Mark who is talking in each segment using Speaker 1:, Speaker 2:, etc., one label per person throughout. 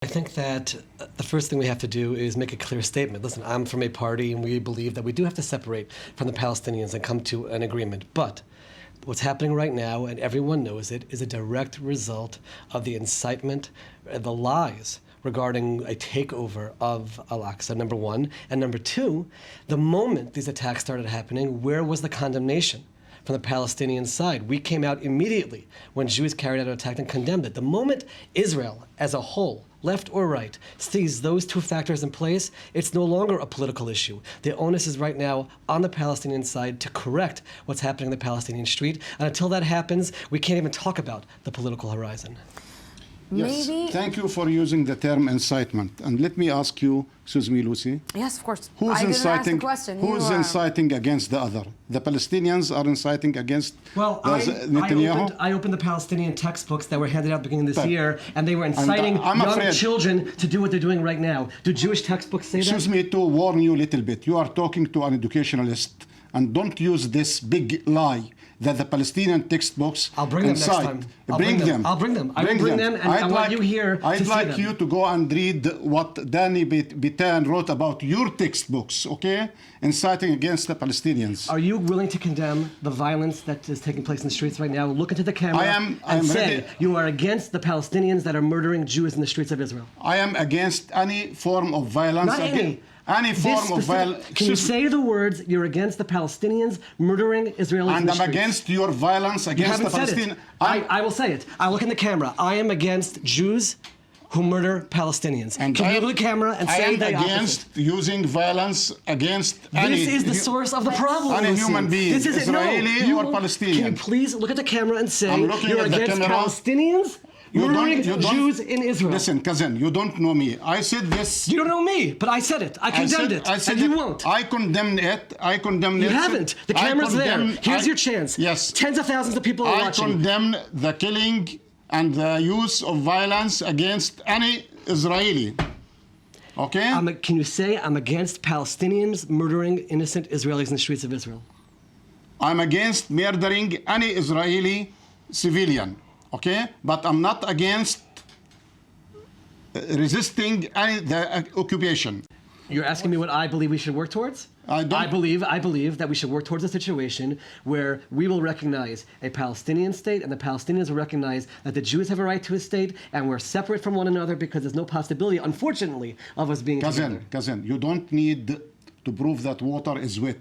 Speaker 1: I think that the first thing we have to do is make a clear statement. Listen, I'm from a party and we believe that we do have to separate from the Palestinians and come to an agreement. But what's happening right now, and everyone knows it, is a direct result of the incitement, the lies regarding a takeover of Al-Aqsa, number one. And number two, the moment these attacks started happening, where was the condemnation from the Palestinian side? We came out immediately when Jews carried out an attack and condemned it. The moment Israel as a whole, left or right, sees those two factors in place, it's no longer a political issue. The onus is right now on the Palestinian side to correct what's happening in the Palestinian street. And until that happens, we can't even talk about the political horizon.
Speaker 2: Yes, thank you for using the term incitement. And let me ask you, excuse me, Lucy.
Speaker 3: Yes, of course.
Speaker 2: Who's inciting? Who's inciting against the other? The Palestinians are inciting against Netanyahu?
Speaker 1: I opened the Palestinian textbooks that were handed out at the beginning of this year, and they were inciting young children to do what they're doing right now. Do Jewish textbooks say that?
Speaker 2: Excuse me to warn you a little bit. You are talking to an educationalist, and don't use this big lie that the Palestinian textbooks
Speaker 1: I'll bring them next time.
Speaker 2: I'll bring them.
Speaker 1: I will bring them, and I want you here to see them.
Speaker 2: I'd like you to go and read what Danny Bitan wrote about your textbooks, okay? Inciting against the Palestinians.
Speaker 1: Are you willing to condemn the violence that is taking place in the streets right now? Look into the camera and say
Speaker 2: ready.
Speaker 1: You are against the Palestinians that are murdering Jews in the streets of Israel.
Speaker 2: I am against any form of violence.
Speaker 1: Not
Speaker 2: any form of violence.
Speaker 1: Can you say the words, you're against the Palestinians murdering Israelis in the streets?
Speaker 2: And I'm against your violence against the Palestinians.
Speaker 1: I will say it. I look in the camera. I am against Jews who murder Palestinians. And can you look at the camera and say the opposite?
Speaker 2: I am against using violence against any...
Speaker 1: This is the source of the problem.
Speaker 2: Any human being, Israeli or Palestinian.
Speaker 1: Can you please look at the camera and say you're
Speaker 2: at
Speaker 1: against Palestinians? Murdering Jews in Israel.
Speaker 2: Listen, cousin, you don't know me. I said this.
Speaker 1: You don't know me, but I said it. I condemned it, and you won't.
Speaker 2: I condemned it. You
Speaker 1: haven't. The camera's there. Here's your chance.
Speaker 2: Yes.
Speaker 1: Tens of thousands of people are watching.
Speaker 2: I condemn the killing and the use of violence against any Israeli. Okay?
Speaker 1: Can you say I'm against Palestinians murdering innocent Israelis in the streets of Israel?
Speaker 2: I'm against murdering any Israeli civilian. Okay, but I'm not against resisting the occupation.
Speaker 1: You're asking me what I believe we should work towards? I believe that we should work towards a situation where we will recognize a Palestinian state and the Palestinians will recognize that the Jews have a right to a state and we're separate from one another because there's no possibility, unfortunately, of us being together.
Speaker 2: Cousin, you don't need to prove that water is wet.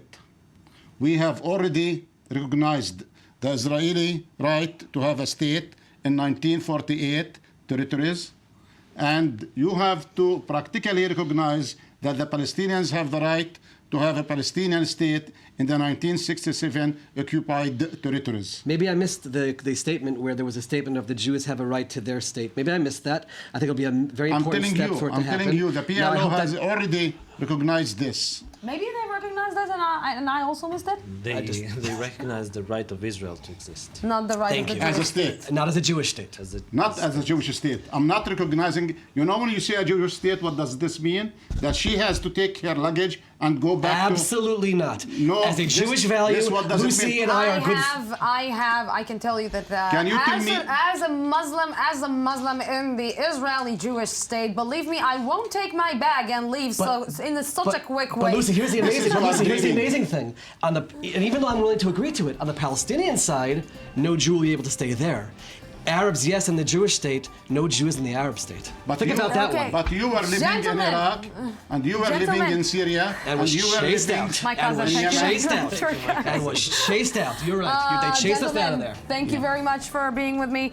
Speaker 2: We have already recognized the Israeli right to have a state in 1948 territories, and you have to practically recognize that the Palestinians have the right to have a Palestinian state in the 1967 occupied territories.
Speaker 1: Maybe I missed the statement where there was a statement of the Jews have a right to their state. Maybe I missed that. I think it'll be a very important step for it to happen.
Speaker 2: I'm telling you, the PLO has already recognized this.
Speaker 3: Maybe they recognize that and I also missed it?
Speaker 4: They recognize the right of Israel to exist.
Speaker 3: Not the right of the Jewish
Speaker 2: as a state.
Speaker 1: Not as a Jewish state.
Speaker 2: Not as a Jewish state. I'm not recognizing, you know when you say a Jewish state, what does this mean? That she has to take her luggage and go back
Speaker 1: Absolutely not.
Speaker 2: No.
Speaker 1: As a Jewish value, Lucy and I are good...
Speaker 3: I can tell you that
Speaker 2: Can you tell me?
Speaker 3: As a Muslim in the Israeli Jewish state, believe me, I won't take my bag and leave in such a quick way.
Speaker 1: But Lucy, here's the amazing thing. And even though I'm willing to agree to it, on the Palestinian side, no Jew will be able to stay there. Arabs, yes, in the Jewish state, no Jews in the Arab state.
Speaker 2: But
Speaker 1: think about that one.
Speaker 2: But you were living in Iraq, and you were living in Syria,
Speaker 1: and you were chased out. And was chased out. You're right. They chased us out of there.
Speaker 3: Thank you very much for being with me.